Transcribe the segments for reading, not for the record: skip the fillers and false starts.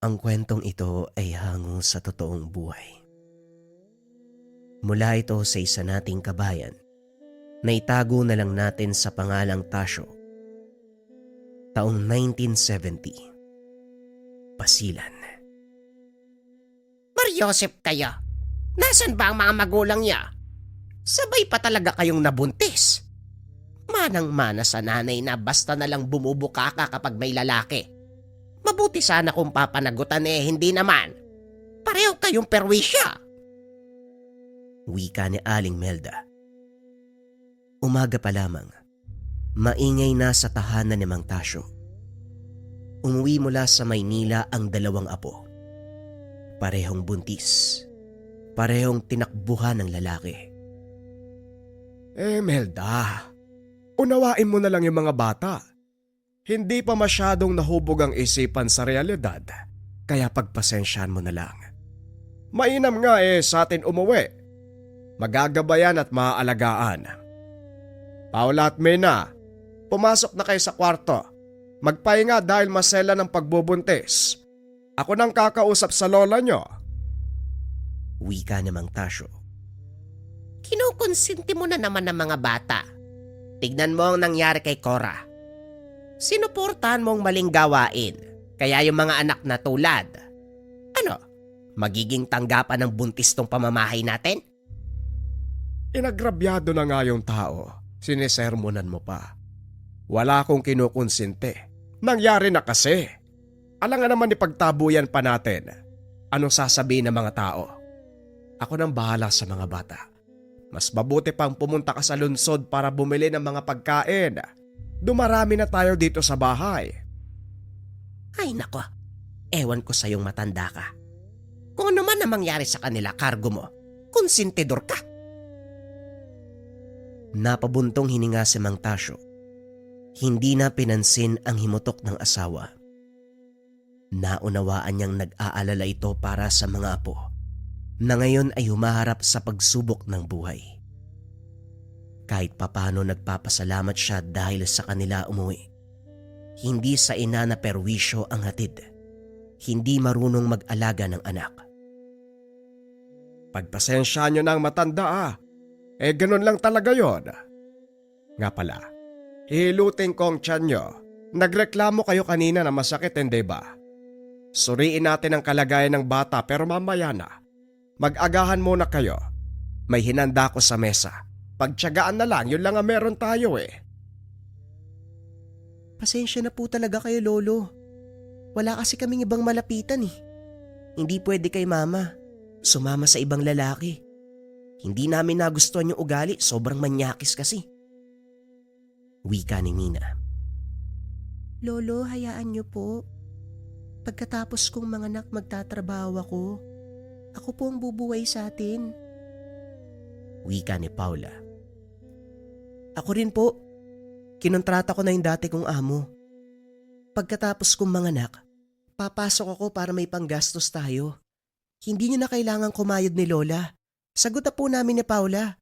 Ang kwentong ito ay hango sa totoong buhay. Mula ito sa isa nating kabayan na itago na lang natin sa pangalang Tasyo. Taong 1970. Basilan. Mariosep kayo. Nasaan ba ang mga magulang niya? Sabay pa talaga kayong nabuntis. Manang-mana sa nanay na basta na lang bumubuka ka kapag may lalaki. Mabuti sana kung papanagutan hindi naman. Pareho kayong perwisya. Wika ni Aling Melda. Umaga pa lamang, maingay na sa tahanan ni Mang Tasyo. Umuwi mula sa Maynila ang dalawang apo. Parehong buntis. Parehong tinakbuhan ng lalaki. Melda, unawain mo na lang yung mga bata. Hindi pa masyadong nahubog ang isipan sa realidad, kaya pagpasensyahan mo na lang. Mainam nga sa atin umuwi. Magagabayan at maaalagaan. Paula at Mena, pumasok na kayo sa kwarto. Magpahinga dahil masela ng pagbubuntis. Ako nang kakausap sa lola nyo. Wika ni Mang Tasyo. Kinukonsinti mo na naman ng mga bata. Tignan mo ang nangyari kay Cora. Sinuportahan mong maling gawain, kaya yung mga anak na tulad. Ano, magiging tanggapan ng buntis tong pamamahay natin? Inagrabyado na nga yung tao. Sinisermonan mo pa. Wala akong kinukonsinte. Nangyari na kasi. Alangan naman ipagtabuyan pa natin. Anong sasabihin ng mga tao? Ako nang bahala sa mga bata. Mas mabuti pang pumunta ka sa lungsod para bumili ng mga pagkain. Dumarami na tayo dito sa bahay. Ay nako, ewan ko sa iyong matanda ka. Kung ano man ang mangyari sa kanila, kargo mo. Konsentidor ka. Napabuntong hininga si Mang Tasyo. Hindi na pinansin ang himutok ng asawa. Naunawaan niyang nag-aalala ito para sa mga apo na ngayon ay humaharap sa pagsubok ng buhay. Kahit papano nagpapasalamat siya dahil sa kanila umuwi. Hindi sa ina na perwisyo ang hatid. Hindi marunong mag-alaga ng anak. Pagpasensya nyo ng matanda ganun lang talaga yon. Nga pala, hilutin ko ang tiyan nyo. Nagreklamo kayo kanina na masakit, hindi ba? Suriin natin ang kalagayan ng bata pero mamaya na. Mag-agahan muna kayo. May hinanda ko sa mesa. Pagtiyagaan na lang, yun lang ang meron tayo Pasensya na po talaga kayo, Lolo. Wala kasi kaming ibang malapitan Hindi pwede kay Mama. Sumama sa ibang lalaki. Hindi namin nagustuhan yung ugali, sobrang manyakis kasi. Wika ni Mina. Lolo, hayaan niyo po. Pagkatapos kong manganak magtatrabaho ako. Ako po ang bubuhay sa atin. Wika ni Paula. Ako rin po. Kinontrata ko na yung dati kong amo. Pagkatapos kong manganak, papasok ako para may panggastos tayo. Hindi niyo na kailangang kumayod ni Lola. Sagot na po namin ni Paula.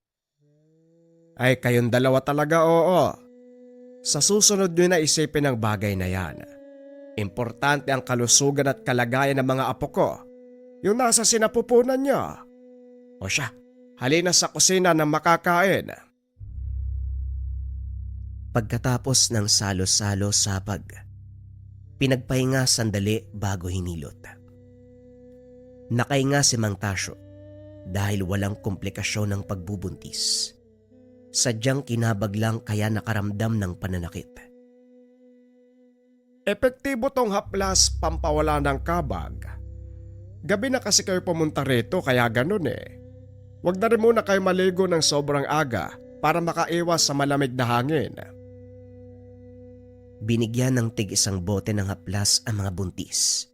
Ay kayong dalawa talaga, oo. Sa susunod nyo na isipin ang bagay na yan. Importante ang kalusugan at kalagayan ng mga apo ko. Yung nasa sinapupunan nyo. O siya, halina sa kusina ng makakain. Pagkatapos ng salo-salo sapag, pinagpahinga sandali bago hinilot. Nakahinga si Mang Tasyo dahil walang komplikasyon ng pagbubuntis. Sadyang kinabag lang kaya nakaramdam ng pananakit. Epektibo tong haplas pampawala ng kabag. Gabi na kasi kayo pumunta rito kaya ganun Huwag na rin muna kayo maligo ng sobrang aga para makaiwas sa malamig na hangin. Binigyan ng tig-isang bote ng haplas ang mga buntis.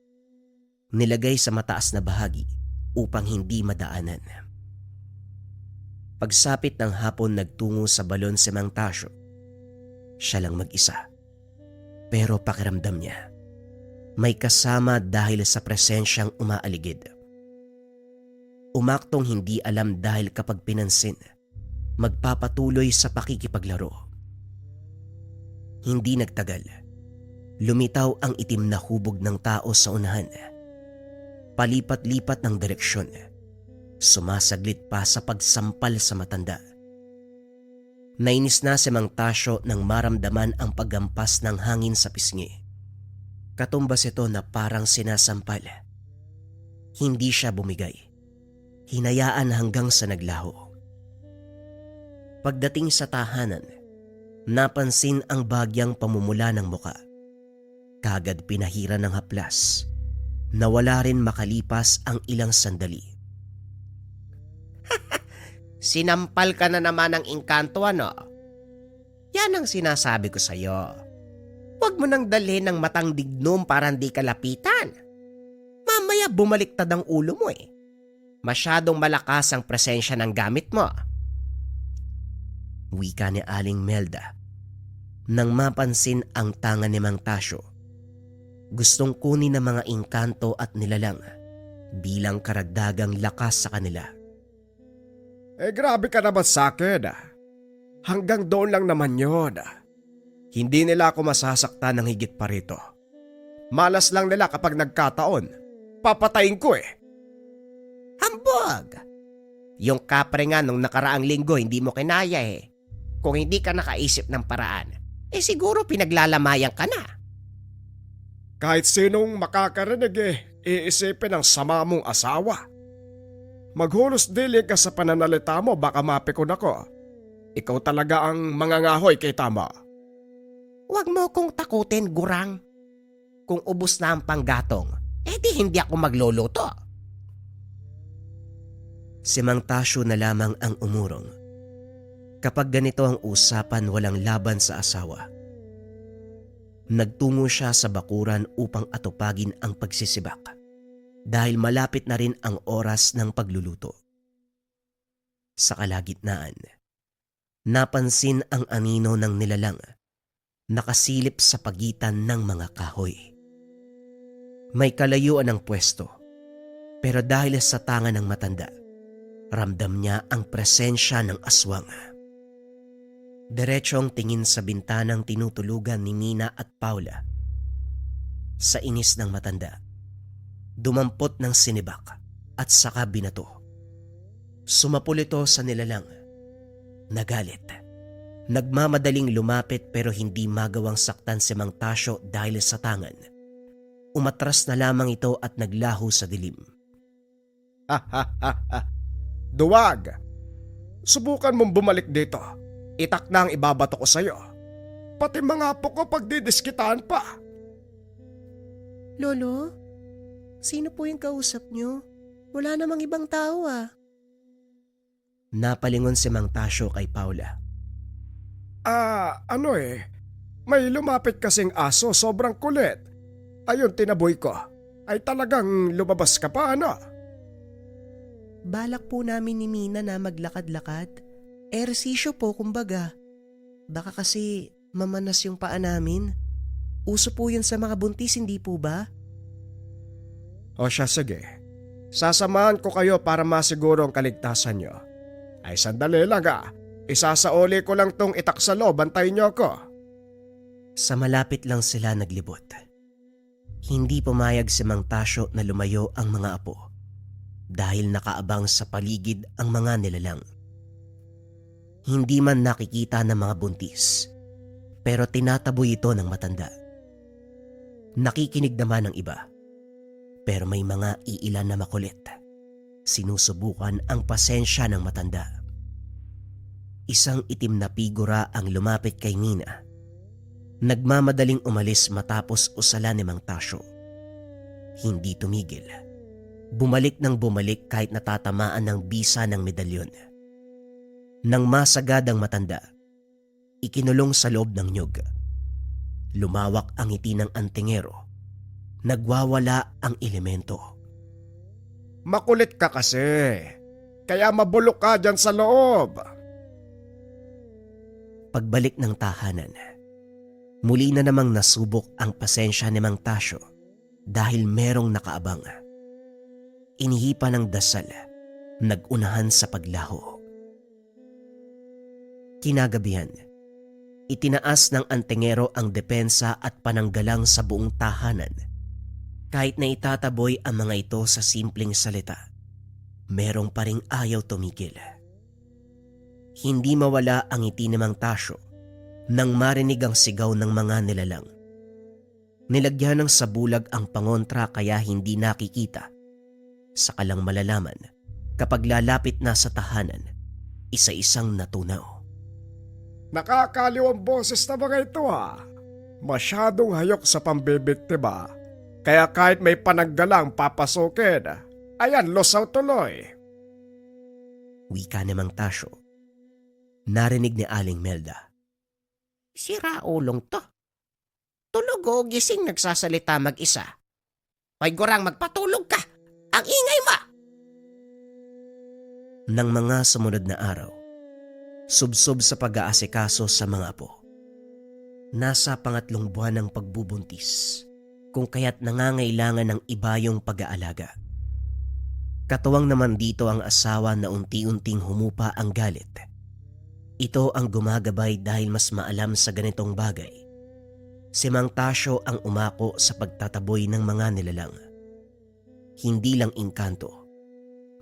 Nilagay sa mataas na bahagi upang hindi madaanan. Pagsapit ng hapon nagtungo sa balon si Mang Tasyo. Siya lang mag-isa. Pero pakiramdam niya, may kasama dahil sa presensyang umaaligid. Umaktong hindi alam dahil kapag pinansin, magpapatuloy sa pakikipaglaro. Hindi nagtagal. Lumitaw ang itim na hubog ng tao sa unahan palipat-lipat ng direksyon, sumasaglit pa sa pagsampal sa matanda. Nainis na si Mang Tasyo nang maramdaman ang paggampas ng hangin sa pisngi. Katumbas ito na parang sinasampal. Hindi siya bumigay. Hinayaan hanggang sa naglaho. Pagdating sa tahanan, napansin ang bagyang pamumula ng muka. Kagad pinahira ng haplas. Nawala rin makalipas ang ilang sandali. Sinampal ka na naman ng engkanto, ano? Yan ang sinasabi ko sa'yo. Huwag mo nang dalhin ng matang dignom para hindi ka lapitan. Mamaya bumaliktad ang ulo mo eh. Masyadong malakas ang presensya ng gamit mo. Wika ni Aling Melda. Nang mapansin ang tangan ni Mang Tasyo, gustong kunin ng mga engkanto at nilalang bilang karagdagang lakas sa kanila. Grabe ka naman sa akin. Hanggang doon lang naman yun. Hindi nila ako masasaktan ng higit pa rito. Malas lang nila kapag nagkataon. Papatayin ko eh. Hambog! Yung kapre nga nung nakaraang linggo hindi mo kinaya eh. Kung hindi ka nakaisip ng paraan, siguro pinaglalamayan ka na. Kahit sinong makakarinig iisipin ang sama mong asawa. Maghulos dili ka sa pananalita mo, baka mapikon ako. Ikaw talaga ang mangangahoy kay tama. Huwag mo kong takutin, gurang. Kung ubos na ang panggatong, di hindi ako magluluto. Si Mang Tasyo na lamang ang umurong. Kapag ganito ang usapan, walang laban sa asawa. Nagtungo siya sa bakuran upang atupagin ang pagsisibak dahil malapit na rin ang oras ng pagluluto. Sa kalagitnaan, napansin ang anino ng nilalang nakasilip sa pagitan ng mga kahoy. May kalayuan ang pwesto, pero dahil sa tangan ng matanda, ramdam niya ang presensya ng aswang. Diretsong tingin sa bintanang tinutulugan ni Mina at Paula. Sa inis ng matanda, dumampot ng sinibak at saka binato. Sumapul ito sa nilalang. Nagalit. Nagmamadaling lumapit pero hindi magawang saktan si Mang Tasyo dahil sa tangan. Umatras na lamang ito at naglaho sa dilim. Duwag! Subukan mong bumalik dito. Itak na ang ibabato ko sa'yo. Pati mga apo ko pagdidiskitaan pa. Lolo, sino po yung kausap niyo? Wala namang ibang tao ah. Napalingon si Mang Tasyo kay Paula. May lumapit kasing aso, sobrang kulit. Ayun, tinaboy ko. Ay talagang lumabas ka pa, ano? Balak po namin ni Mina na maglakad-lakad. Ehersisyo po kumbaga. Baka kasi mamanas yung paa namin. Uso po yun sa mga buntis, hindi po ba? O siya, sige. Sasamahan ko kayo para masiguro ang kaligtasan nyo. Ay sandali lang Isasauli ko lang tong itak sa loob, bantayin nyo ako. Sa malapit lang sila naglibot. Hindi pumayag si Mang Tasyo na lumayo ang mga apo dahil nakaabang sa paligid ang mga nilalang. Hindi man nakikita ng mga buntis, pero tinataboy ito ng matanda. Nakikinig naman ng iba, pero may mga iilan na makulit. Sinusubukan ang pasensya ng matanda. Isang itim na figura ang lumapit kay Mina. Nagmamadaling umalis matapos usalan ni Mang Tasyo. Hindi tumigil. Bumalik ng bumalik kahit natatamaan ng bisa ng medalyon. Nang masagad ang matanda, ikinulong sa loob ng nyug. Lumawak ang ngiti ng antingero. Nagwawala ang elemento. Makulit ka kasi. Kaya mabulok ka dyan sa loob. Pagbalik ng tahanan, muli na namang nasubok ang pasensya ni Mang Tasyo dahil merong nakaabang. Inihipa ng dasal, nagunahan sa paglaho. Kinagabihan, itinaas ng antingero ang depensa at pananggalang sa buong tahanan. Kahit na itataboy ang mga ito sa simpleng salita, merong pa ring ayaw tumigil. Hindi mawala ang ngiti ni Mang Tasyo nang marinig ang sigaw ng mga nilalang. Nilagyan ng sabulag ang pangontra kaya hindi nakikita. Saka lang malalaman kapag lalapit na sa tahanan, isa-isang natunaw. Nakakaliw ang boses na mga ito ha. Masyadong hayok sa pambibiktima. Kaya kahit may panaggalang papasukin, ayan, losaw tuloy. Wika ni Mang Tasyo. Narinig ni Aling Melda. Sira ulong to. Tulog o gising nagsasalita mag-isa. Hoy Gurang, magpatulog ka. Ang ingay mo! Nang mga sumunod na araw, subsob sa pag-aasikaso sa mga apo. Nasa pangatlong buwan ng pagbubuntis, kung kaya't nangangailangan ng iba yung pag-aalaga. Katuwang naman dito ang asawa na unti-unting humupa ang galit. Ito ang gumagabay dahil mas maalam sa ganitong bagay. Si Mang Tasyo ang umako sa pagtataboy ng mga nilalang. Hindi lang engkanto,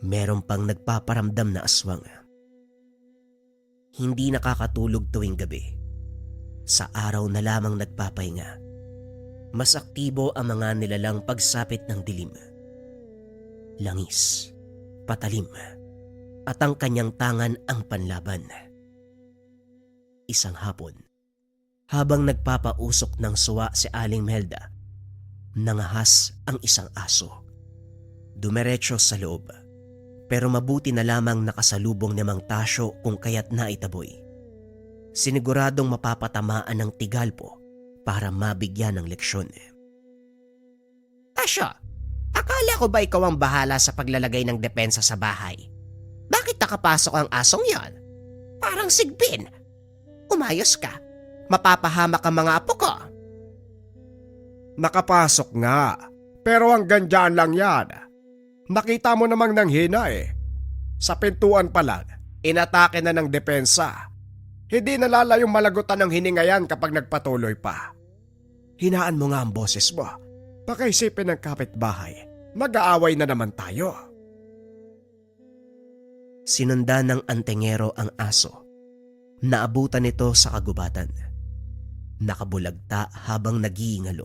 meron pang nagpaparamdam na aswang. Hindi nakakatulog tuwing gabi. Sa araw na lamang nagpapahinga. Mas aktibo ang mga nilalang pagsapit ng dilim. Langis, patalim, at ang kanyang tangan ang panlaban. Isang hapon, habang nagpapausok ng suwa si Aling Melda, nangahas ang isang aso. Dumiretso sa loob, pero mabuti na lamang nakasalubong ni Mang Tasyo kung kaya't naitaboy. Siniguradong mapapatamaan ng tigalpo para mabigyan ng leksyon. Tasyo, akala ko ba ikaw ang bahala sa paglalagay ng depensa sa bahay? Bakit nakapasok ang asong yon? Parang sigbin. Umayos ka. Mapapahamak ang mga apo ko. Nakapasok nga, pero hanggang dyan lang yan. Nakita mo namang nanghina eh. Sa pintuan pa lang, inatake na ng depensa. Hindi nalalayong malagutan ng hiningayan kapag nagpatuloy pa. Hinaan mo nga ang boses mo. Baka isipin ng kapitbahay, mag-aaway na naman tayo. Sinundan ng antengero ang aso. Naabutan ito sa kagubatan. Nakabulagta habang nag-iingalo.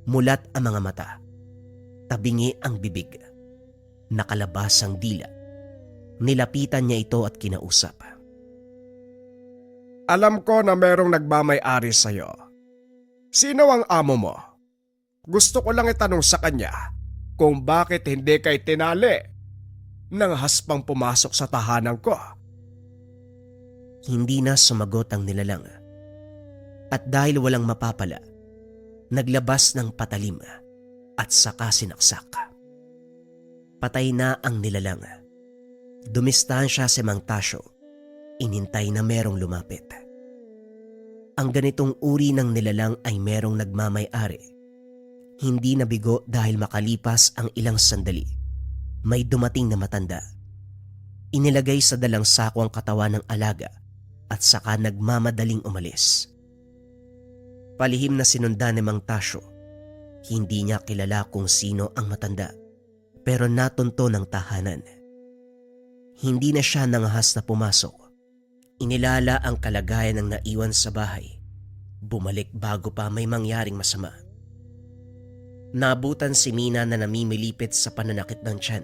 Mulat ang mga mata. Tabingi ang bibig. Nakalabas ang dila. Nilapitan niya ito at kinausap. Alam ko na merong nagmamay-ari sa'yo. Sino ang amo mo? Gusto ko lang itanong sa kanya kung bakit hindi kay tinali nang haspang pumasok sa tahanan ko. Hindi na sumagot ang nilalang. At dahil walang mapapala, naglabas ng patalim at saka sinaksak. Patay na ang nilalang. Dumistansya si Mang Tasyo. Inintay na merong lumapit. Ang ganitong uri ng nilalang ay merong nagmamay-ari. Hindi nabigo dahil makalipas ang ilang sandali. May dumating na matanda. Inilagay sa dalang sako ang katawan ng alaga at saka nagmamadaling umalis. Palihim na sinundan ni Mang Tasyo. Hindi niya kilala kung sino ang matanda, pero natunto ng tahanan. Hindi na siya nangahas na pumasok. Inilala ang kalagayan ng naiwan sa bahay. Bumalik bago pa may mangyaring masama. Nabutan si Mina na namimilipit sa pananakit ng tiyan.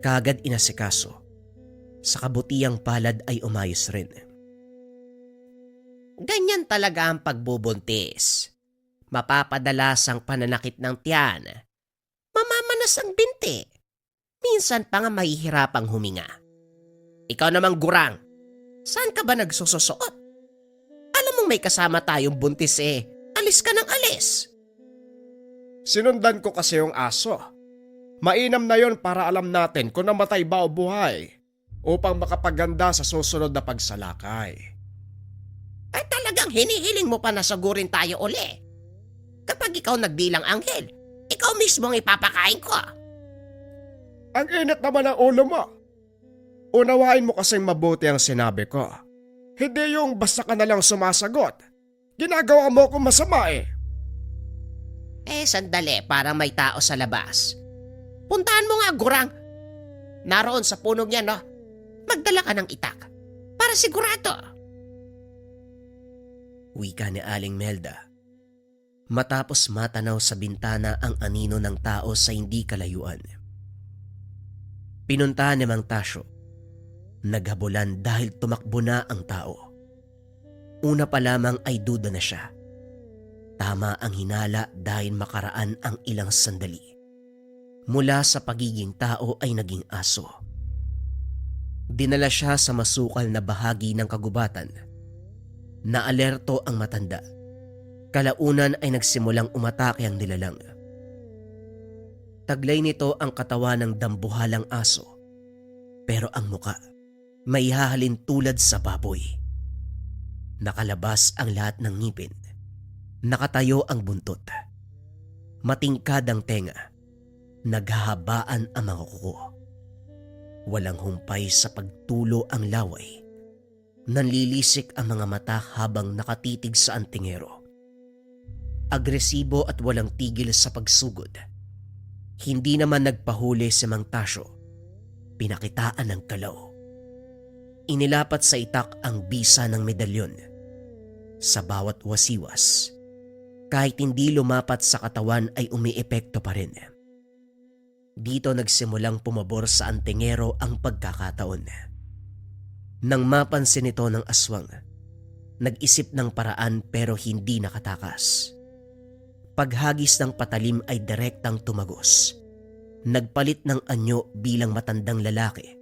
Kaagad inasikaso. Sa kabutiang palad ay umayos rin. Ganyan talaga ang pagbubuntis. Mapapadalas ang pananakit ng tiyan. Mamamanas ang binti. Minsan pa nga mahihirapang huminga. Ikaw namang Gurang, saan ka ba nagsususuot? Alam mong may kasama tayong buntis eh. Alis ka ng alis. Sinundan ko kasi yung aso. Mainam na yon para alam natin kung namatay ba o buhay upang makapaganda sa susunod na pagsalakay. Ay talagang hinihiling mo pa na sagurin tayo uli. Kapag ikaw nagbilang anghel, ikaw mismo ang ipapakain ko. Ang init naman ang ulo mo. Unawain mo kasing mabuti ang sinabi ko. Hindi yung basta ka na lang sumasagot. Ginagawa mo akong masama eh. Sandali, parang may tao sa labas. Puntahan mo nga, Gurang. Naroon sa punog yan, no? Magdala ka ng itak. Para sigurado. Wika ni Aling Melda. Matapos matanaw sa bintana ang anino ng tao sa hindi kalayuan. Pinuntahan ni Mang Tasyo. Naghabulan dahil tumakbo na ang tao. Una pa lamang ay duda na siya. Tama ang hinala dahil makaraan ang ilang sandali. Mula sa pagiging tao ay naging aso. Dinala siya sa masukal na bahagi ng kagubatan. Naalerto ang matanda. Kalaunan ay nagsimulang umatake ang nilalang. Taglay nito ang katawan ng dambuhalang aso. Pero ang muka, may hahalin tulad sa baboy. Nakalabas ang lahat ng ngipin. Nakatayo ang buntot. Matingkad ang tenga. Naghahabaan ang mga kuko. Walang humpay sa pagtulo ang laway. Nanlilisik ang mga mata habang nakatitig sa antingero. Agresibo at walang tigil sa pagsugod. Hindi naman nagpahuli si Mang Tasyo. Pinakitaan ng kalaw. Inilapat sa itak ang bisa ng medalyon. Sa bawat wasiwas, kahit hindi lumapat sa katawan ay umiepekto pa rin. Dito nagsimulang pumabor sa antingero ang pagkakataon. Nang mapansin ito ng aswang, nag-isip ng paraan pero hindi nakatakas. Paghagis ng patalim ay direktang tumagos. Nagpalit ng anyo bilang matandang lalaki.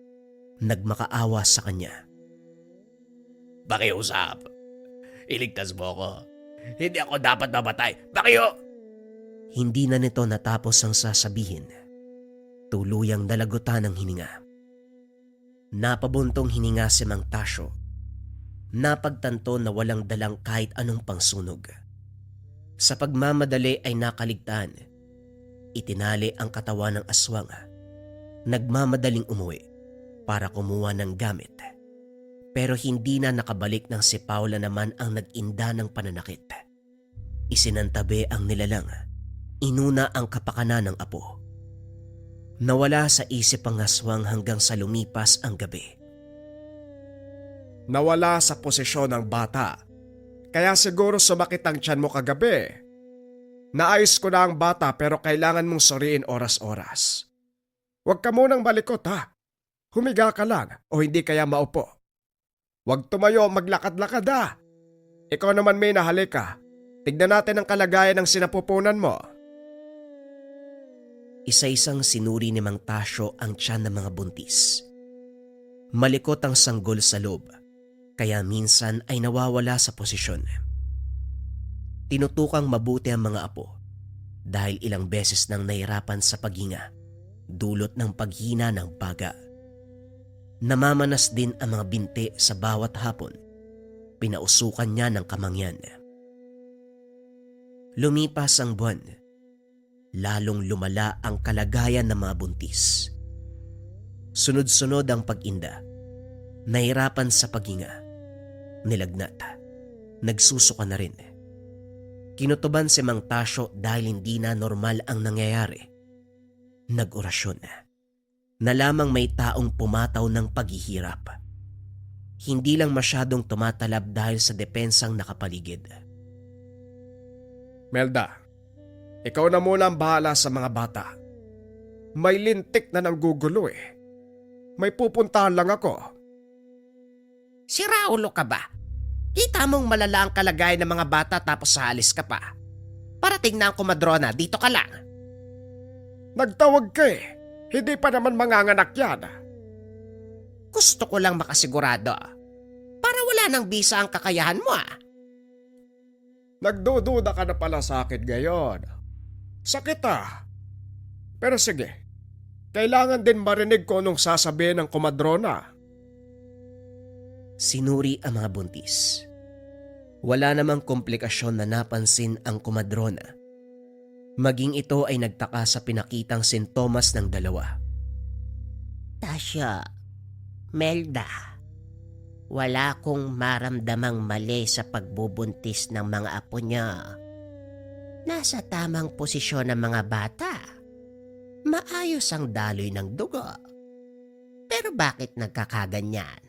Nagmakaawa sa kanya. Pakiusap. Iligtas mo ako. Hindi ako dapat mamatay. Pakiyo! Hindi na nito natapos ang sasabihin. Tuluyang dalagutan ng hininga. Napabuntong hininga si Mang Tasyo. Napagtanto na walang dalang kahit anong pangsunog. Sa pagmamadali ay nakaligtaan. Itinali ang katawan ng aswang. Nagmamadaling umuwi para kumuha ng gamit. Pero hindi na nakabalik nang si Paula naman ang nag-inda ng pananakit. Isinantabi ang nilalang. Inuna ang kapakanan ng apo. Nawala sa isip ang aswang hanggang sa lumipas ang gabi. Nawala sa posisyon ng bata. Kaya siguro sumakit ang tiyan mo kagabi. Naayos ko na ang bata pero kailangan mong suriin oras-oras. Huwag ka munang malikot ha. Humiga ka lang o hindi kaya maupo. Huwag tumayo maglakad-lakad ha. Ikaw naman may nahalika. Tignan natin ang kalagayan ng sinapupunan mo. Isa-isang sinuri ni Mang Tasyo ang tiyan ng mga buntis. Malikot ang sanggol sa loob, kaya minsan ay nawawala sa posisyon. Tinutukang mabuti ang mga apo dahil ilang beses nang nahirapan sa paghinga, dulot ng paghina ng baga. Namamanas din ang mga binti sa bawat hapon. Pinausukan niya ng kamangyan. Lumipas ang buwan. Lalong lumala ang kalagayan ng mga buntis. Sunod-sunod ang pag-inda. Nahirapan sa paghinga. Nilagnat. Nagsusuka na rin. Kinutuban si Mang Tasyo dahil hindi na normal ang nangyayari. Nag-orasyon. Na lamang may taong pumataw ng paghihirap. Hindi lang masyadong tumatalab dahil sa depensang nakapaligid. Melda, ikaw na muna ang bahala sa mga bata. May lintik na nanggugulo eh. May pupuntahan lang ako. Si Raulo ka ba? Kita mong malala ang kalagayan ng mga bata tapos halis ka pa. Parating na ang komadrona, dito ka lang. Nagtawag ka eh. Hindi pa naman manganganak yan. Gusto ko lang makasigurado. Para wala nang bisa ang kakayahan mo ah. Nagdududa ka na pala sa akin ngayon. Sakit ah. Pero sige, kailangan din marinig ko nung sasabihin ng komadrona. Sinuri ang mga buntis. Wala namang komplikasyon na napansin ang komadrona. Maging ito ay nagtaka sa pinakitang sintomas ng dalawa. Tasya, Melda, wala kong maramdamang mali sa pagbubuntis ng mga apo niya. Nasa tamang posisyon ng mga bata. Maayos ang daloy ng dugo. Pero bakit nagkakaganyan?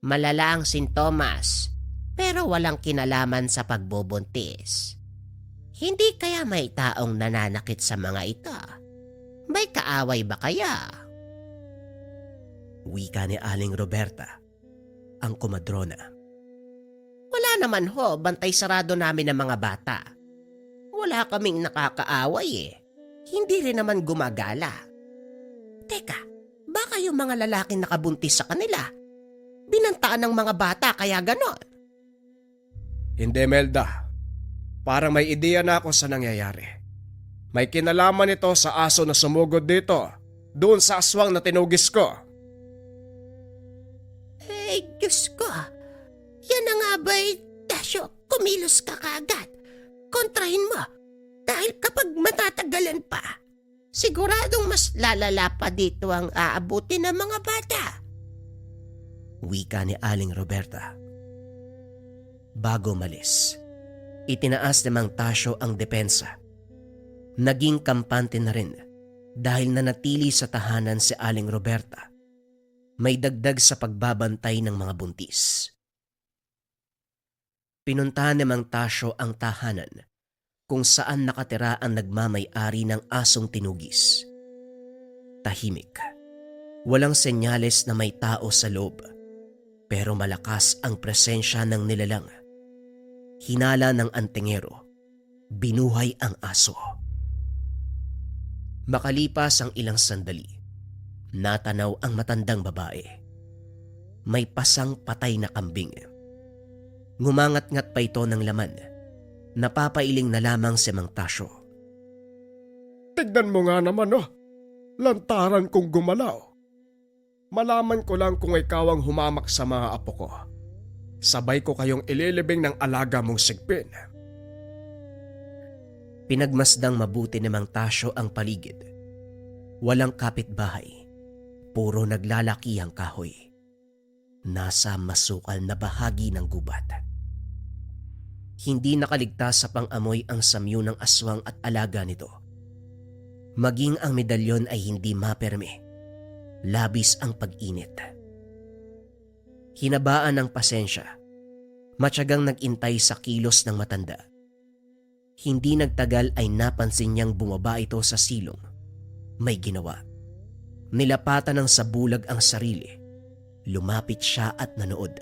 Malala ang sintomas, pero walang kinalaman sa pagbubuntis. Hindi kaya may taong nananakit sa mga ito? May kaaway ba kaya? Wika ni Aling Roberta, ang komadrona. Wala naman ho, bantay sarado namin ng mga bata. Wala kaming nakakaaway eh. Hindi rin naman gumagala. Teka, baka yung mga lalaking nakabuntis sa kanila, binantaan ng mga bata kaya ganon. Hindi, Melda. Parang may ideya na ako sa nangyayari. May kinalaman ito sa aso na sumugod dito, doon sa aswang na tinugis ko. Eh, Diyos ko. Yan na nga ba'y, Tasyo, kumilos ka kagad. Kontrahin mo. Dahil kapag matatagalan pa, siguradong mas lalala pa dito ang aabutin ng mga bata. Wika ni Aling Roberta. Bago malis, itinaas ni Mang Tasyo ang depensa. Naging kampante na rin dahil nanatili sa tahanan si Aling Roberta. May dagdag sa pagbabantay ng mga buntis. Pinuntahan ni Mang Tasyo ang tahanan kung saan nakatira ang nagmamay-ari ng asong tinugis. Tahimik. Walang senyales na may tao sa loob, pero malakas ang presensya ng nilalang. Hinala ng antingero, binuhay ang aso. Makalipas ang ilang sandali, natanaw ang matandang babae. May pasang patay na kambing. Ngumangat-ngat pa ito ng laman. Napapailing na lamang si Mang Tasyo. Tignan mo nga naman, oh. Lantaran kong gumalaw. Malaman ko lang kung ikaw ang humamak sa mga apo ko. Sabay ko kayong ililibing ng alaga mong sigpin. Pinagmasdang mabuti ni Mang Tasyo ang paligid. Walang kapitbahay. Puro naglalaki ang kahoy. Nasa masukal na bahagi ng gubat. Hindi nakaligtas sa pang-amoy ang samyo ng aswang at alaga nito. Maging ang medalyon ay hindi maperme. Labis ang pag-init. Hinabaan ng pasensya. Matyagang nag-intay sa kilos ng matanda. Hindi nagtagal ay napansin niyang bumaba ito sa silong. May ginawa. Nilapatan ng sabulag ang sarili. Lumapit siya at nanood.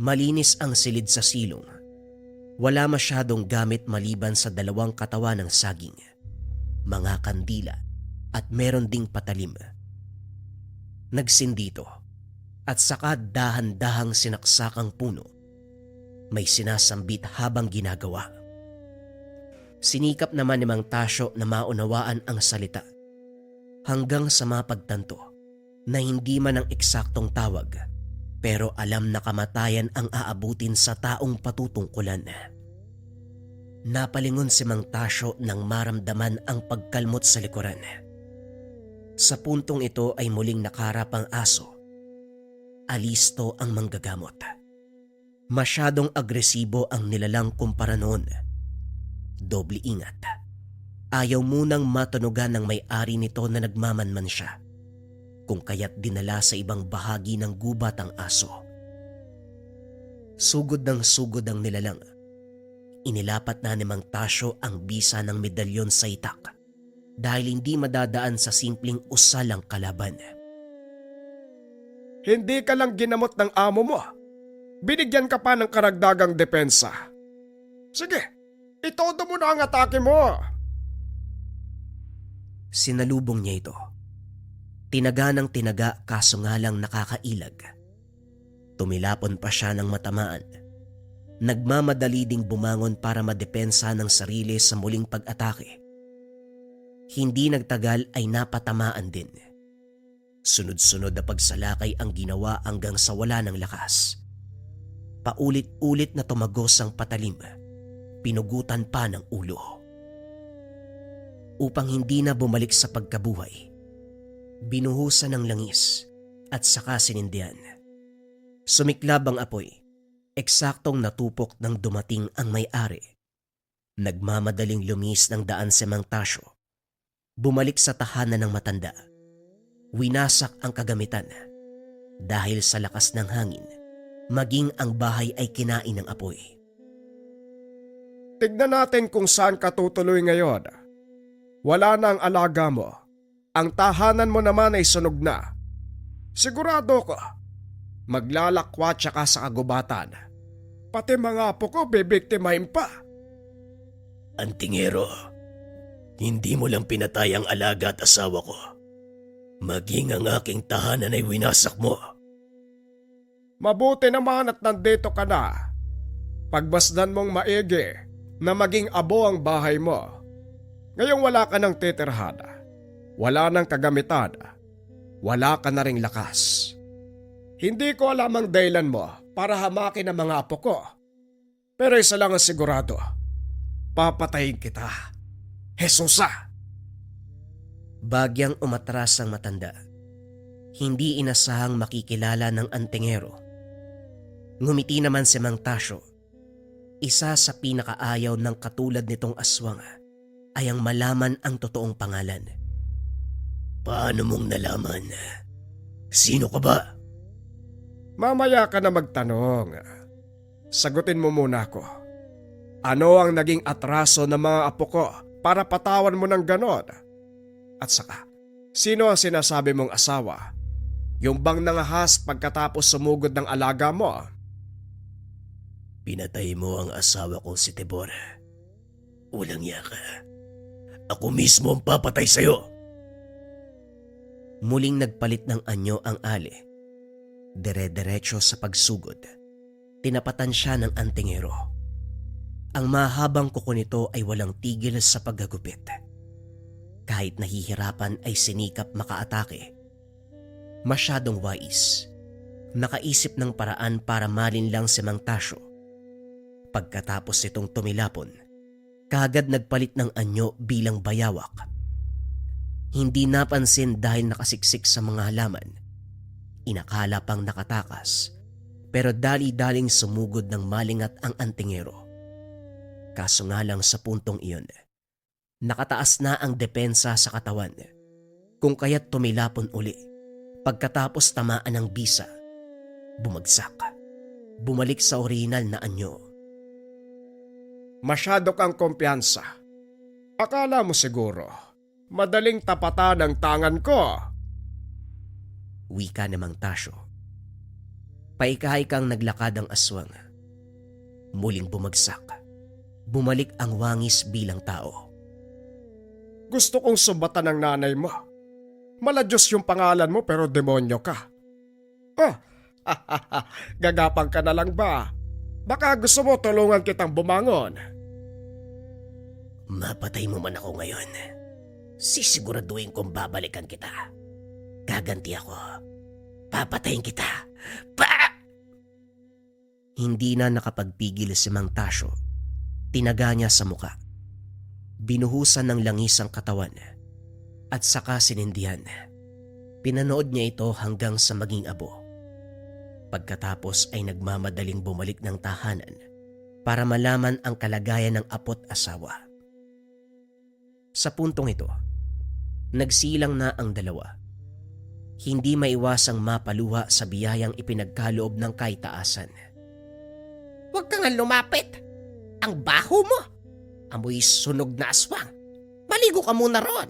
Malinis ang silid sa silong. Wala masyadong gamit maliban sa dalawang katawan ng saging, mga kandila at meron ding patalim. Nagsindito at saka dahan-dahang sinaksak ang puno. May sinasambit habang ginagawa. Sinikap naman ni Mang Tasyo na maunawaan ang salita hanggang sa mapagtanto na hindi man ang eksaktong tawag, pero alam na kamatayan ang aabutin sa taong patutungkulan. Napalingon si Mang Tasyo nang maramdaman ang pagkalmot sa likuran. Sa puntong ito ay muling nakaharap ang aso. Alisto ang manggagamot. Masyadong agresibo ang nilalang kumpara noon. Doble ingat. Ayaw munang matunugan ng may-ari nito na nagmamanman siya, kung kaya't dinala sa ibang bahagi ng gubat ang aso. Sugod ng sugod ang nilalang. Inilapat na ni Mang Tasyo ang bisa ng medalyon sa itak dahil hindi madadaan sa simpleng usalang kalaban. Hindi ka lang ginamot ng amo mo. Binigyan ka pa ng karagdagang depensa. Sige, itodo mo na ang atake mo. Sinalubong niya ito. Tinaga ng tinaga kaso nga lang nakakailag. Tumilapon pa siya ng matamaan. Nagmamadali ding bumangon para madepensa ng sarili sa muling pag-atake. Hindi nagtagal ay napatamaan din. Sunod-sunod na pagsalakay ang ginawa hanggang sa wala ng lakas. Paulit-ulit na tumagos ang patalim. Pinugutan pa ng ulo. Upang hindi na bumalik sa pagkabuhay, binuhusan ng langis at saka sinindihan. Sumiklab ang apoy, eksaktong natupok nang dumating ang may-ari. Nagmamadaling lumis ng daan si Mang Tasyo. Bumalik sa tahanan ng matanda. Winasak ang kagamitan. Dahil sa lakas ng hangin, maging ang bahay ay kinain ng apoy. Tignan natin kung saan ka tutuloy ngayon. Wala na ang alaga mo. Ang tahanan mo naman ay sunog na. Sigurado ko, maglalakwat siya ka sa kagubatan. Pati mga apo ko bibiktimahin pa. Antingero, hindi mo lang pinatay ang alaga at asawa ko. Maging ang aking tahanan ay winasak mo. Mabuti naman at nandito ka na. Pagmasdan mong maigi na maging abo ang bahay mo. Ngayong wala ka ng titirhan, wala ng kagamitan, wala ka na ring lakas. Hindi ko alam ang dahilan mo para hamakin ang mga apo ko. Pero isa lang ang sigurado, papatayin kita. Jesusa! Bagyang umatras ang matanda. Hindi inasahang makikilala ng antingero. Ngumiti naman si Mang Tasyo. Isa sa pinakaayaw ng katulad nitong aswang ay ang malaman ang totoong pangalan. Paano mong nalaman? Sino ka ba? Mamaya ka na magtanong. Sagutin mo muna ako. Ano ang naging atraso ng mga apo ko para patawan mo ng ganon? At saka, sino ang sinasabi mong asawa? Yung bang nangahas pagkatapos sumugod ng alaga mo? Pinatay mo ang asawa ko si Tibor. Walang yaka. Ako mismo ang papatay sa'yo. Muling nagpalit ng anyo ang ali. Dire-diretso sa pagsugod. Tinapatan siya ng antingero. Ang mahabang kuko nito ay walang tigil sa paghagupit. Kahit nahihirapan ay sinikap makaatake. Masyadong wais. Nakaisip ng paraan para malinlang si Mang Tasyo. Pagkatapos itong tumilapon, kaagad nagpalit ng anyo bilang bayawak. Hindi napansin dahil nakasiksik sa mga halaman. Inakala pang nakatakas, pero dali-daling sumugod ng malingat ang antingero. Kaso nga lang sa puntong iyon, nakataas na ang depensa sa katawan. Kung kaya't tumilapon uli, pagkatapos tamaan ng bisa, bumagsak. Bumalik sa orihinal na anyo. Masyado kang kumpiyansa. Akala mo siguro, madaling tapatan ang tangan ko. Wika ni Mang Tasyo. Paikahay kang naglakad ang aswang. Muling bumagsak. Bumalik ang wangis bilang tao. Gusto kong sumbatan ng nanay mo. Maladyos yung pangalan mo pero demonyo ka. Gagapang ka na lang ba? Baka gusto mo tulungan kitang bumangon. Mapatay mo man ako ngayon. Sisiguraduhin kong babalikan kita. Gaganti ako. Papatayin kita. Hindi na nakapagpigil si Mang Tasyo. Tinaga niya sa muka. Binuhusan ng langis ang katawan. At saka sinindihan. Pinanood niya ito hanggang sa maging abo. Pagkatapos ay nagmamadaling bumalik ng tahanan para malaman ang kalagayan ng apo't asawa. Sa puntong ito, nagsilang na ang dalawa. Hindi maiwasang mapaluha sa biyayang ipinagkaloob ng kaitaasan. Huwag ka nga lumapit. Ang baho mo. Amoy sunog na aswang. Maligo ka muna ron.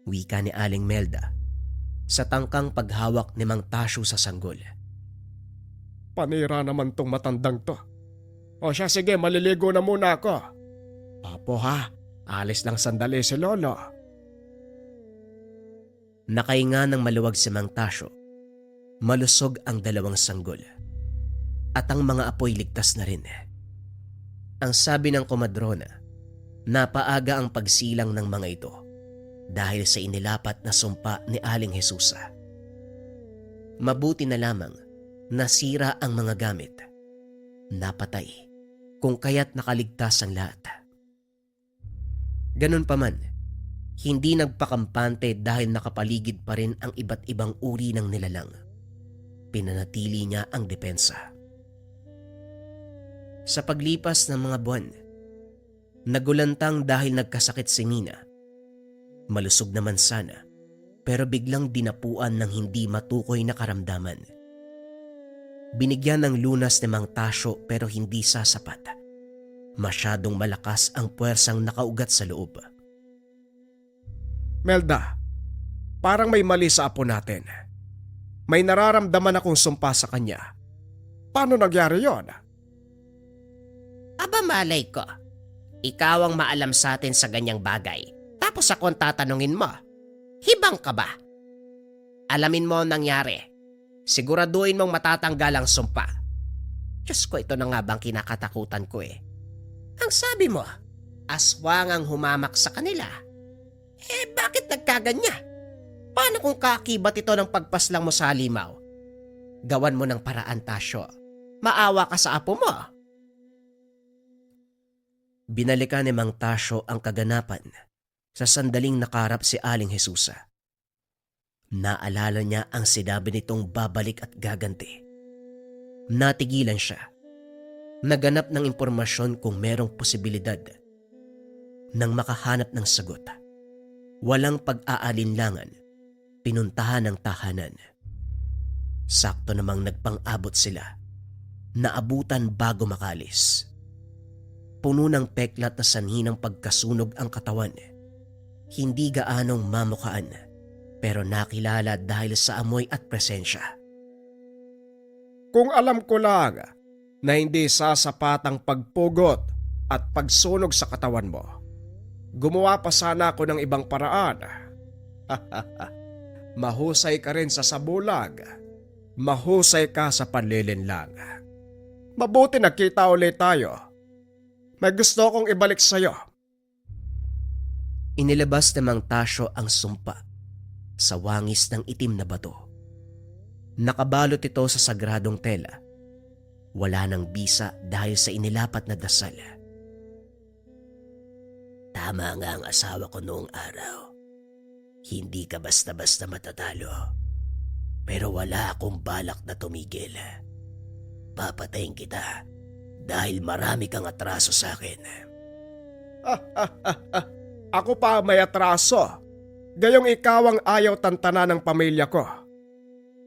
Wika ni Aling Melda sa tangkang paghawak ni Mang Tasyo sa sanggol. Panira naman tong matandang to. O siya, sige, maliligo na muna ako. Apo ha, alis lang sandali si Lolo. Nakahinga ng maluwag si Mang Tasyo. Malusog ang dalawang sanggol. At ang mga apoy ligtas na rin. Ang sabi ng komadrona, napaaga ang pagsilang ng mga ito dahil sa inilapat na sumpa ni Aling Jesusa. Mabuti na lamang nasira ang mga gamit. Napatay, kung kaya't nakaligtas ang lahat. Ganun pa man, hindi nagpakampante dahil nakapaligid pa rin ang iba't ibang uri ng nilalang. Pinanatili niya ang depensa. Sa paglipas ng mga buwan, Nagulantang dahil nagkasakit si Nina. Malusog naman sana, pero biglang dinapuan ng hindi matukoy na karamdaman. Binigyan ng lunas ni Mang Tasyo pero hindi sasapat. Masyadong malakas ang puwersang nakaugat sa loob. Melda, parang may mali sa apo natin. May nararamdaman akong sumpa sa kanya. Paano nangyari yon? Aba malay ko. Ikaw ang maalam sa atin sa ganyang bagay. Tapos ako ang tatanungin mo. Hibang ka ba? Alamin mo ang nangyari. Siguraduhin mong matatanggal ang sumpa. Diyos ko, ito na nga bang kinakatakutan ko eh. Ang sabi mo, aswang ang humamak sa kanila. Bakit nagkaganya? Paano kung kakibat ito ng pagpaslang mo sa halimaw? Gawan mo ng paraan, Tasyo. Maawa ka sa apo mo. Binalikan ni Mang Tasyo ang kaganapan sa sandaling nakarap si Aling Jesusa. Naalala niya ang sinabi nitong babalik at gaganti. Natigilan siya. Naganap ng impormasyon kung merong posibilidad. Nang makahanap ng sagot, walang pag-aalinlangan, pinuntahan ng tahanan. Sakto namang nagpang-abot sila. Naabutan bago makalis. Puno ng peklat na sanhi ng pagkasunog ang katawan. Hindi gaanong mamukaan, pero nakilala dahil sa amoy at presensya. Kung alam ko lang na hindi sasapat ang pagpugot at pagsunog sa katawan mo, gumawa pa sana ako ng ibang paraan. Mahusay ka rin sa sabulag. Mahusay ka sa panlilinlang. Mabuti nagkita ulit tayo. May gusto akong ibalik sa'yo. Inilabas ni Mang Tasyo ang sumpa sa wangis ng itim na bato. Nakabalot ito sa sagradong tela. Wala nang bisa dahil sa inilapat na dasal. Tama nga ang asawa ko noong araw. Hindi ka basta-basta matatalo. Pero wala akong balak na tumigil. Papatayin kita dahil marami kang atraso sa akin. Ako pa may atraso. Gayong ikaw ang ayaw tantana ng pamilya ko.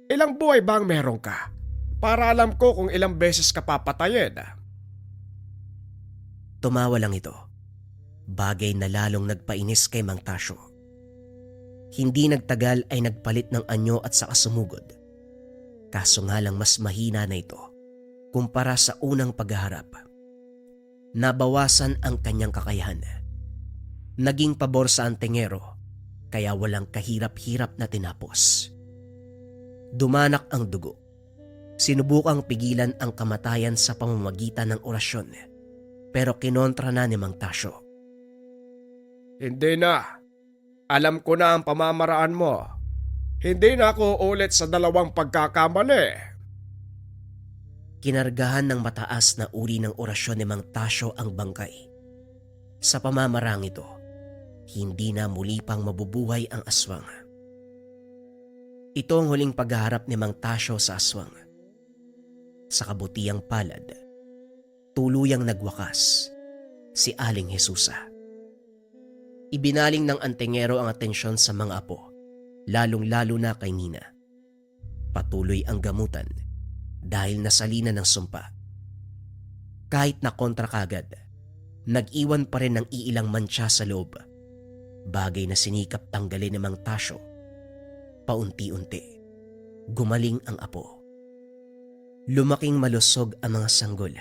Ilang buhay bang meron ka? Para alam ko kung ilang beses ka papatayin. Tumawa lang ito. Bagay na lalong nagpainis kay Mang Tasyo. Hindi nagtagal ay nagpalit ng anyo at saka sumugod. Kaso nga lang mas mahina na ito kumpara sa unang paghaharap. Nabawasan ang kanyang kakayahan. Naging pabor sa antingero kaya walang kahirap-hirap na tinapos. Dumanak ang dugo. Sinubukang pigilan ang kamatayan sa pamamagitan ng orasyon pero kinontra na ni Mang Tasyo. Hindi na. Alam ko na ang pamamaraan mo. Hindi na ako ulit sa dalawang pagkakamali. Kinargahan ng mataas na uri ng orasyon ni Mang Tasyo ang bangkay. Sa pamamarang ito, hindi na muli pang mabubuhay ang aswang. Ito ang huling paghaharap ni Mang Tasyo sa aswang. Sa kabutiang palad, tuluyang nagwakas si Aling Jesusa. Ibinaling ng antingero ang atensyon sa mga apo, lalong-lalo na kay Nina. Patuloy ang gamutan dahil nasalina ng sumpa. Kahit na kontra kagad, nag-iwan pa rin ng iilang mantsa sa loob, bagay na sinikap tanggalin ni Mang Tasyo. Paunti-unti, gumaling ang apo. Lumaking malusog ang mga sanggol.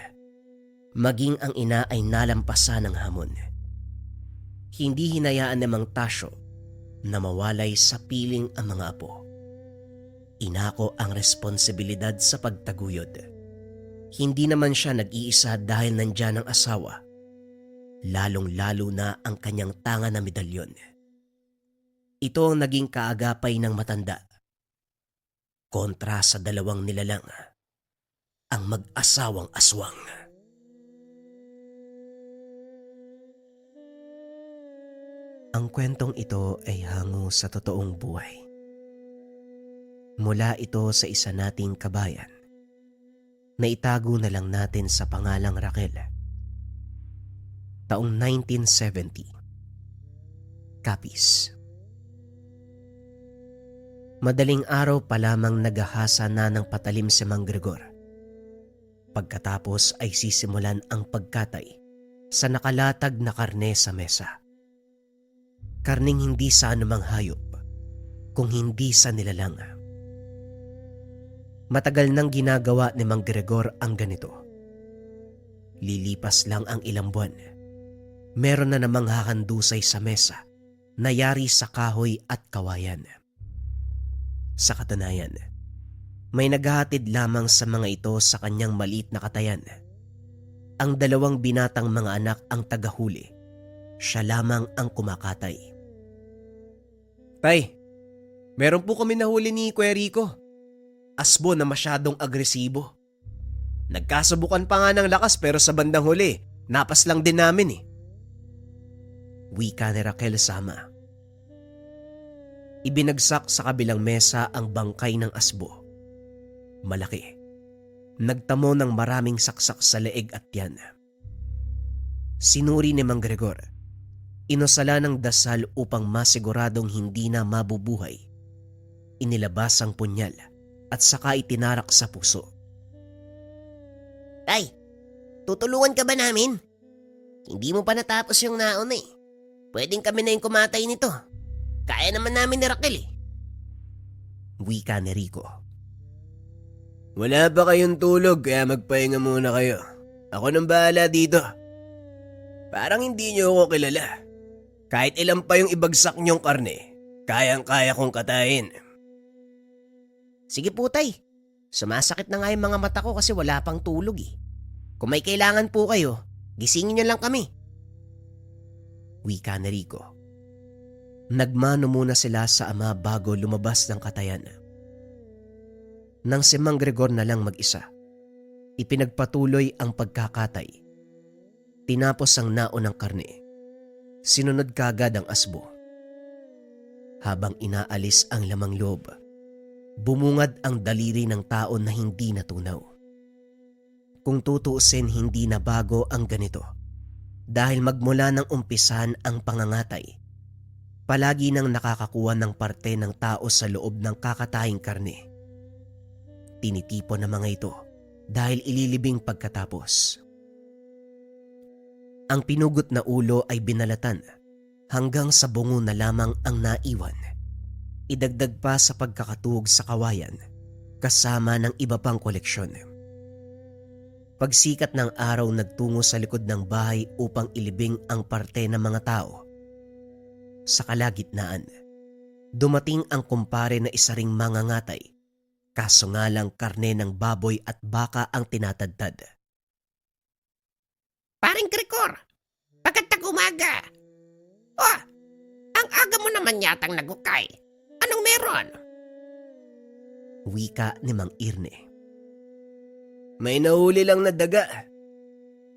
Maging ang ina ay nalampasan ng hamon. Hindi hinayaan ni Mang Tasyo na mawalay sa piling ang mga apo. Inako ang responsibilidad sa pagtaguyod. Hindi naman siya nag-iisa dahil nandyan ang asawa, lalong-lalo na ang kanyang tanga na medalyon. Ito ang naging kaagapay ng matanda. Kontra sa dalawang nilalang, ang mag-asawang aswang. Ang kwentong ito ay hango sa totoong buhay. Mula ito sa isa nating kabayan na itago na lang natin sa pangalang Raquel. taong 1970. Capiz. Madaling araw pa lamang naghahasa na ng patalim si Mang Gregor. Pagkatapos ay sisimulan ang pagkatay sa nakalatag na karne sa mesa. Karning hindi sa anumang hayop, kung hindi sa nilalang. Matagal nang ginagawa ni Mang Gregor ang ganito. Lilipas lang ang ilang buwan. Meron na namang hahandusay sa mesa, nayari sa kahoy at kawayan. Sa katunayan, may naghahatid lamang sa mga ito sa kanyang maliit na katayan. Ang dalawang binatang mga anak ang tagahuli. Siya lamang ang kumakatay. Tay, meron po kami nahuli ni Kuya Rico. Asbo na masyadong agresibo. Nagkasubukan pa nga ng lakas pero sa bandang huli, napas lang din namin eh. Wika ni Raquel sama. Ibinagsak sa kabilang mesa ang bangkay ng asbo. Malaki. Nagtamo ng maraming saksak sa leeg at tiyan. Sinuri ni Mang Gregor. Inusala ng dasal upang masiguradong hindi na mabubuhay. Inilabas ang punyal at saka itinarak sa puso. Tay, tutulungan ka ba namin? Hindi mo pa natapos yung naon eh. Pwedeng kami na yung kumatay nito. Kaya naman namin ni Raquel eh. Wika ni Rico. Wala ba kayong tulog kaya magpahinga muna kayo? Ako nang bahala dito. Parang hindi niyo ako kilala. Kahit ilan pa yung ibagsak niyong karne, kayang-kaya kong katayin. Sige po tay, sumasakit na nga yung mga mata ko kasi wala pang tulog eh. Kung may kailangan po kayo, gisingin niyo lang kami. Wika ni Rico. Nagmano muna sila sa ama bago lumabas ng katayan. Nang si Mang Gregor na lang mag-isa, ipinagpatuloy ang pagkakatay. Tinapos ang naunang karne. Sinunod kagad ang asbo. Habang inaalis ang lamang loob, bumungad ang daliri ng tao na hindi natunaw. Kung tutuusin, hindi na bago ang ganito. Dahil magmula ng umpisan ang pangangatay, palagi nang nakakakuha ng parte ng tao sa loob ng kakatahing karne. Tinitipon ng mga ito dahil ililibing pagkatapos. Ang pinugot na ulo ay binalatan hanggang sa bungo na lamang ang naiwan. Idagdag pa sa pagkakatuhog sa kawayan kasama ng iba pang koleksyon. Pagsikat ng araw, nagtungo sa likod ng bahay upang ilibing ang parte ng mga tao. Sa kalagitnaan, dumating ang kumpare na isa ring mangangatay, kaso nga lang karne ng baboy at baka ang tinatadtad. Paring Gregor, pagkatag umaga. Oh, ang aga mo naman yatang nagukay. Anong meron? Wika ni Mang Irne. May nahuli lang na daga.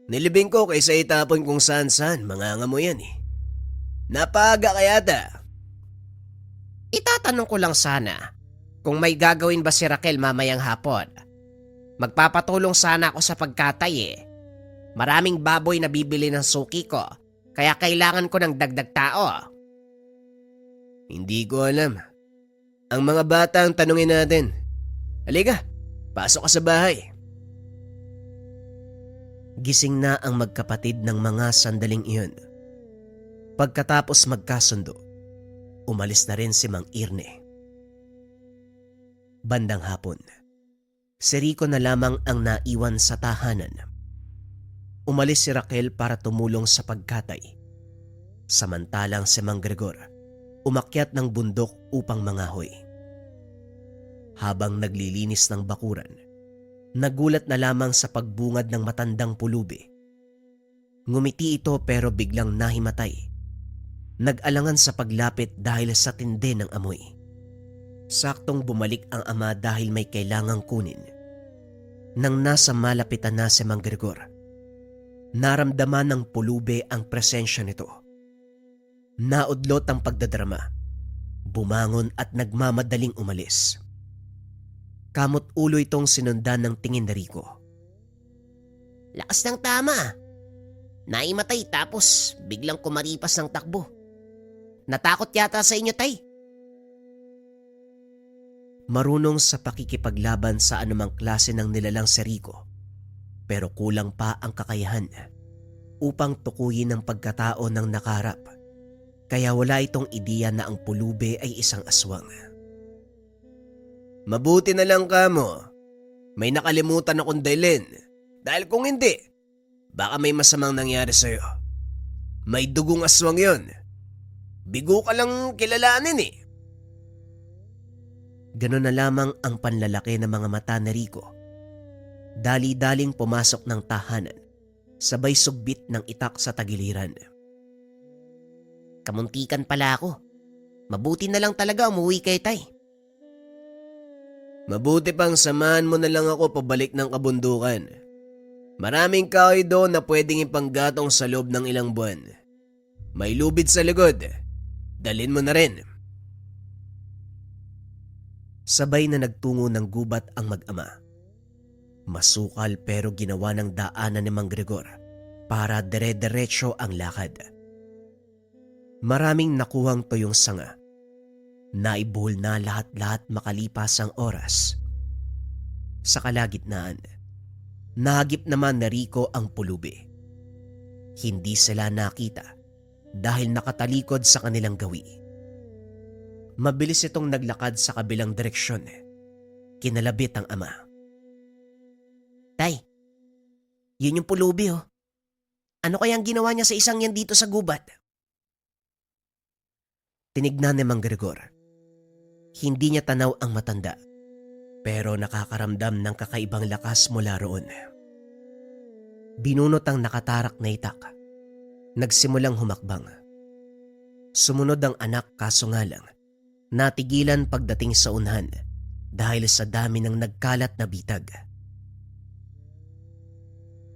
Nilibing ko kaysa itapon kung saan-saan, mangangamo yan eh. Napaga kaya ta? Itatanong ko lang sana kung may gagawin ba si Raquel mamayang hapon. Magpapatulong sana ako sa pagkatay eh. Maraming baboy na bibili ng suki ko, kaya kailangan ko ng dagdag tao. Hindi ko alam. Ang mga bata ang tanungin natin. Halika, pasok ka sa bahay. Gising na ang magkapatid ng mga sandaling iyon. Pagkatapos magkasundo, umalis na rin si Mang Irne. Bandang hapon, si Rico na lamang ang naiwan sa tahanan. Umalis si Raquel para tumulong sa pagkatay. Samantalang si Mang Gregor umakyat ng bundok upang mangahoy. Habang naglilinis ng bakuran, nagulat na lamang sa pagbungad ng matandang pulubi. Ngumiti ito pero biglang nahimatay. Nag-alangan sa paglapit dahil sa tindi ng amoy. Saktong bumalik ang ama dahil may kailangang kunin. Nang nasa malapitan na si Mang Gregor, naramdaman ng pulubi ang presensya nito. Naudlot ang pagdadrama. Bumangon at nagmamadaling umalis. Kamot ulo itong sinundan ng tingin ni Rico. Lakas ng tama. Naimatay tapos biglang kumaripas ng takbo. Natakot yata sa inyo, Tay. Marunong sa pakikipaglaban sa anumang klase ng nilalang si Rico, pero kulang pa ang kakayahan upang tukuyin ang pagkatao ng nakarap. Kaya wala itong ideya na ang pulubi ay isang aswang. Mabuti na lang kamo. May nakalimutan akong dalhin. Dahil kung hindi, baka may masamang nangyari sa'yo. May dugong aswang yon. Bigo ka lang kilalanin eh. Ganon na lamang ang panlalaki ng mga mata ni Rico. Dali-daling pumasok ng tahanan, sabay sugbit ng itak sa tagiliran. Kamuntikan pala ako. Mabuti na lang talaga umuwi kay Tay. Mabuti pang samahan mo na lang ako pabalik ng kabundukan. Maraming kahoy doon na pwedeng ipanggatong sa loob ng ilang buwan. May lubid sa likod. Dalhin mo na rin. Sabay na nagtungo ng gubat ang mag-ama. Masukal pero ginawa ng daanan ni Mang Gregor para dire-diretso ang lakad. Maraming nakuhang tuyong sanga. Naibuhol na lahat-lahat makalipas ang oras. Sa kalagitnaan, nahagip naman na Rico ang pulubi. Hindi sila nakita dahil nakatalikod sa kanilang gawi. Mabilis itong naglakad sa kabilang direksyon. Kinalabit ang ama. Tay, yun yung pulubi oh. Ano kayang ginawa niya sa isang yan dito sa gubat? Tinignan ni Mang Gregor. Hindi niya tanaw ang matanda, pero nakakaramdam ng kakaibang lakas mula roon. Binunot ang nakatarak na itak. Nagsimulang humakbang. Sumunod ang anak kaso nga lang, natigilan pagdating sa unahan dahil sa dami ng nagkalat na bitag.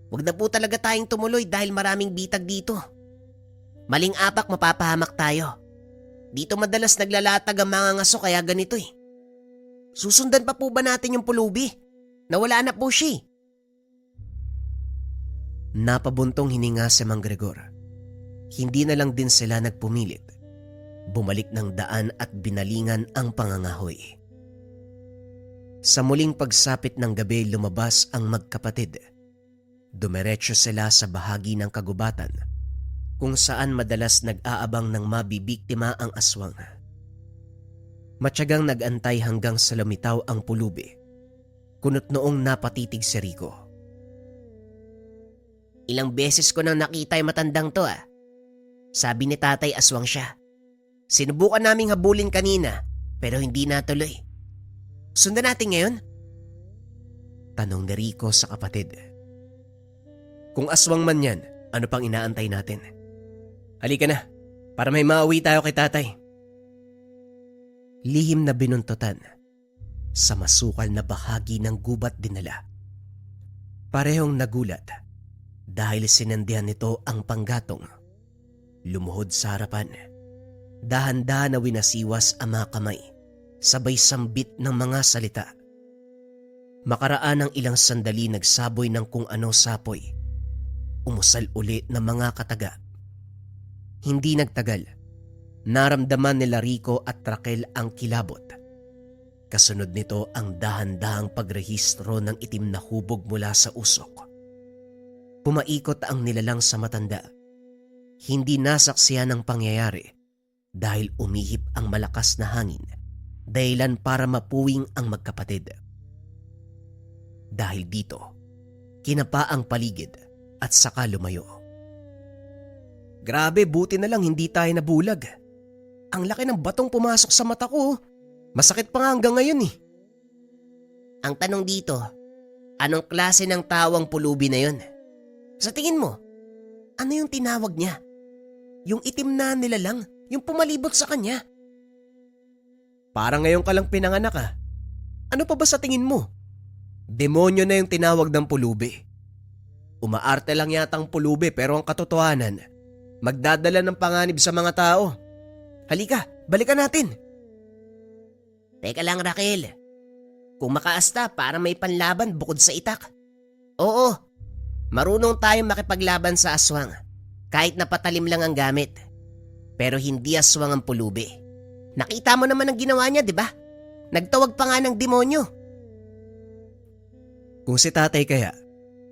Huwag na po talaga tayong tumuloy dahil maraming bitag dito. Maling apak mapapahamak tayo. Dito madalas naglalatag ang mga ngaso kaya ganito eh. Susundan pa po ba natin yung pulubi? Nawala na po siya. Napabuntong hininga si Mang Gregor. Hindi na lang din sila nagpumilit. Bumalik ng daan at binalingan ang pangangahoy. Sa muling pagsapit ng gabi lumabas ang magkapatid. Dumiretso sila sa bahagi ng kagubatan kung saan madalas nag-aabang ng mabibiktima ang aswang. Matyagang nag-antay hanggang sa lumitaw ang pulubi. Kunot noong napatitig si Rico. Ilang beses ko nang nakita yung matandang to ah. Sabi ni tatay aswang siya. Sinubukan naming habulin kanina pero hindi natuloy. Sundan natin ngayon? Tanong ni Rico sa kapatid. Kung aswang man yan, ano pang inaantay natin? Halika na, para may mauwi tayo kay tatay. Lihim na binuntutan. Sa masukal na bahagi ng gubat dinala. Parehong nagulat dahil sinandihan nito ang panggatong. Lumuhod sa harapan. Dahan-dahan na winasiwas ang mga kamay, sabay sambit ng mga salita. Makaraan ng ilang sandali nagsaboy ng kung ano sapoy. Umusal uli ng mga kataga. Hindi nagtagal, naramdaman nila Rico at Raquel ang kilabot. Kasunod nito ang dahan-dahang pagrehistro ng itim na hubog mula sa usok. Pumaikot ang nilalang sa matanda. Hindi nasaksiyan ang pangyayari dahil umihip ang malakas na hangin, dahilan para mapuwing ang magkapatid. Dahil dito, kinapa ang paligid at saka lumayo. Grabe, buti na lang hindi tayo nabulag. Ang laki ng batong pumasok sa mata ko. Masakit pa nga hanggang ngayon eh. Ang tanong dito, anong klase ng tawang pulubi na yun? Sa tingin mo, ano yung tinawag niya? Yung itim na nilalang, yung pumalibot sa kanya? Parang ngayon ka lang pinanganak ah. Ano pa ba sa tingin mo? Demonyo na yung tinawag ng pulubi. Umaarte lang yata ang pulubi pero ang katotohanan, magdadala ng panganib sa mga tao. Halika, balikan natin. Teka lang Raquel, kung makaasta para may panlaban bukod sa itak. Oo, Marunong tayong makipaglaban sa aswang kahit napatalim lang ang gamit. Pero hindi aswang ang pulubi. Nakita mo naman ang ginawa niya, di ba? Nagtawag pa nga ng demonyo. Kung si tatay kaya,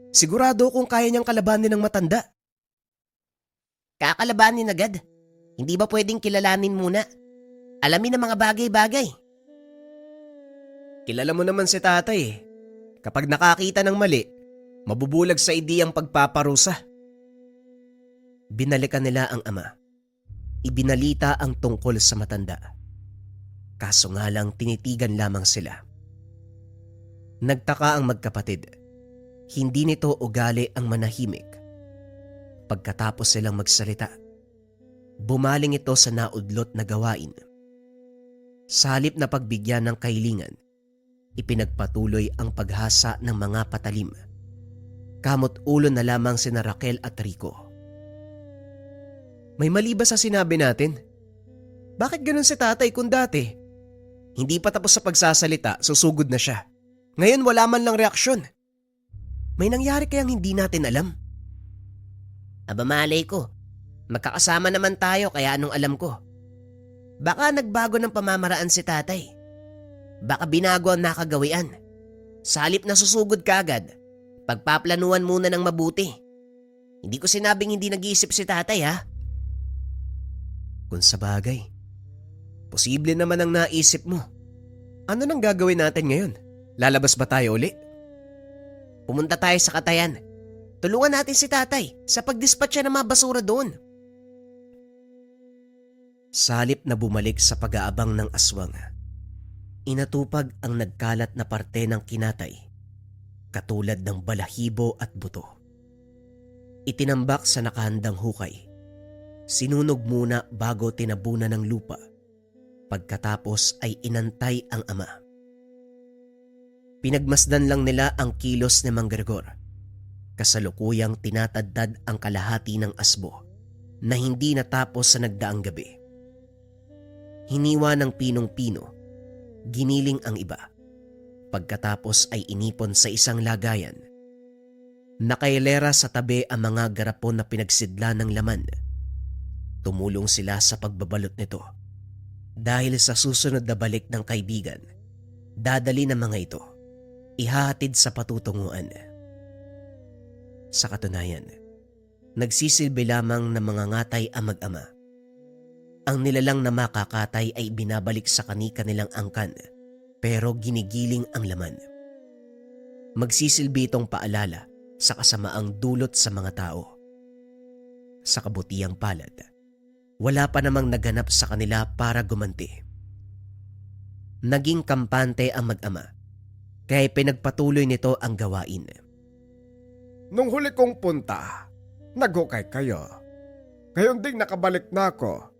sigurado kung kaya niyang kalabanin ng matanda. Kakalabanin agad. Hindi ba pwedeng kilalanin muna? Alamin ang mga bagay-bagay. Kilala mo naman si tatay eh. Kapag nakakita ng mali, mabubulag sa ideyang pagpaparusa. Binalikan nila ang ama. Ibinalita ang tungkol sa matanda. Kaso nga lang tinitigan lamang sila. Nagtaka ang magkapatid. Hindi nito ugali ang manahimik. Pagkatapos silang magsalita, bumaling ito sa naudlot na gawain. Sa halip na pagbigyan ng kahilingan, ipinagpatuloy ang paghasa ng mga patalim. Kamot ulo na lamang sina Raquel at Rico. May mali ba sa sinabi natin? Bakit ganun si tatay kung dati? Hindi pa tapos sa pagsasalita, susugod na siya. Ngayon wala man lang reaksyon. May nangyari kayang hindi natin alam? Aba malay ko. Magkakasama naman tayo kaya anong alam ko. Baka nagbago ng pamamaraan si tatay. Baka binago ang nakagawian. Sa halip na susugod ka agad, pagpaplanuhan muna ng mabuti. Hindi ko sinabing hindi nag-iisip si tatay ha. Kung sa bagay, posible naman ang naisip mo. Ano nang gagawin natin ngayon? Lalabas ba tayo uli? Pumunta tayo sa katayan. Tulungan natin si tatay sa pagdispatcha ng mga basura doon. Sa halip na bumalik sa pag-aabang ng aswang, inatupag ang nagkalat na parte ng kinatay, katulad ng balahibo at buto. Itinambak sa nakahandang hukay. Sinunog muna bago tinabunan ng lupa. Pagkatapos ay inantay ang ama. Pinagmasdan lang nila ang kilos ni Mang Gregor. Kasalukuyang tinatadtad ang kalahati ng asbo na hindi natapos sa nagdaang gabi. Hiniwa ng pinong-pino, giniling ang iba. Pagkatapos ay inipon sa isang lagayan. Nakailera sa tabi ang mga garapon na pinagsidla ng laman. Tumulong sila sa pagbabalot nito. Dahil sa susunod na balik ng kaibigan, dadali ng mga ito, ihahatid sa patutunguhan. Sa katunayan, nagsisilbi lamang ng mga ngatay ang mag-ama. Ang nilalang na makakatay ay binabalik sa kani-kanilang angkan, pero ginigiling ang laman. Magsisilbi itong paalala sa kasamaang dulot sa mga tao. Sa kabutihang palad, wala pa namang naganap sa kanila para gumanti. Naging kampante ang mag-ama, kaya pinagpatuloy nito ang gawain. Nung huli kong punta, naghukay kayo. Ngayon ding nakabalik na ako.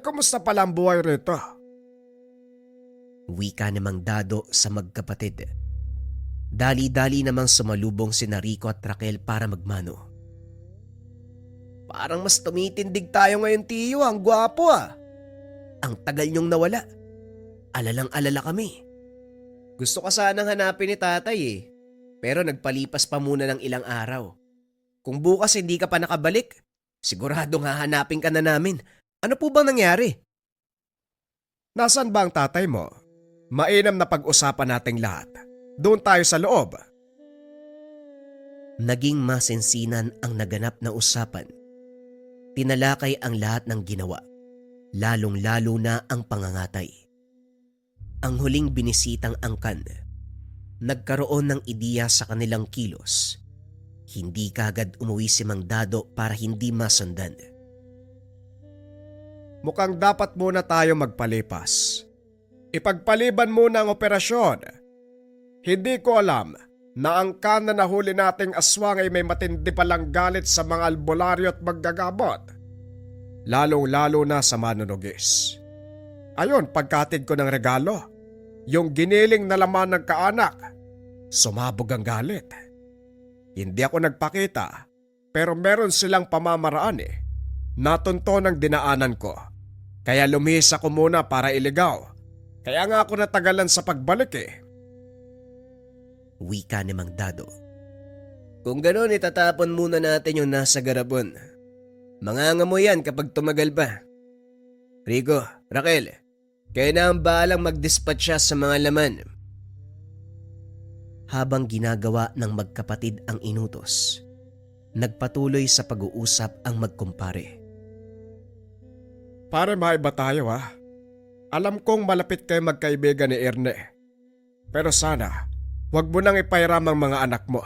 Kumusta pala ang buhay rito? Wika ni Mang Dado sa magkapatid. Dali-dali namang sumalubong sina Rico at Raquel para magmano. Parang mas tumitindig tayo ngayon, Tiyo. Ang gwapo ah. Ang tagal niyong nawala. Alalang-alala kami. Gusto ka sanang hanapin ni tatay eh. Pero nagpalipas pa muna ng ilang araw. Kung bukas hindi ka pa nakabalik, siguradong hahanapin ka na namin. Ano po bang nangyari? Nasaan ba ang tatay mo? Mainam na pag-usapan nating lahat. Doon tayo sa loob. Naging masinsinan ang naganap na usapan. Tinalakay ang lahat ng ginawa, lalong-lalo na ang pangangatay. Ang huling binisitang angkan, nagkaroon ng ideya sa kanilang kilos. Hindi kagad umuwi si Mang Dado para hindi masundan. Mukhang dapat muna tayo magpalipas. Ipagpaliban muna ang operasyon. Hindi ko alam na ang kana na huli nating aswang ay may matindi palang galit sa mga albularyo at maggagabot. Lalong-lalo na sa manunugis. Ayon, pagkatid ko ng regalo, yung giniling na laman ng kaanak, sumabog ang galit. Hindi ako nagpakita, pero meron silang pamamaraan eh. Natunto ng dinaanan ko. Kaya lumihis ako muna para iligaw. Kaya nga ako natagalan sa pagbalik eh. Wika ni Mang Dado. Kung gano'n, itatapon muna natin yung nasa garapon. Mangangamo yan kapag tumagal pa. Rico, Raquel, kayo na ang bahalang mag-dispatcha sa mga laman. Habang ginagawa ng magkapatid ang inutos, nagpatuloy sa pag-uusap ang magkumpare. Pare, maiba tayo ha. Alam kong malapit kayo magkaibigan ni Erne. Pero sana, wag mo nang ipairam ang mga anak mo.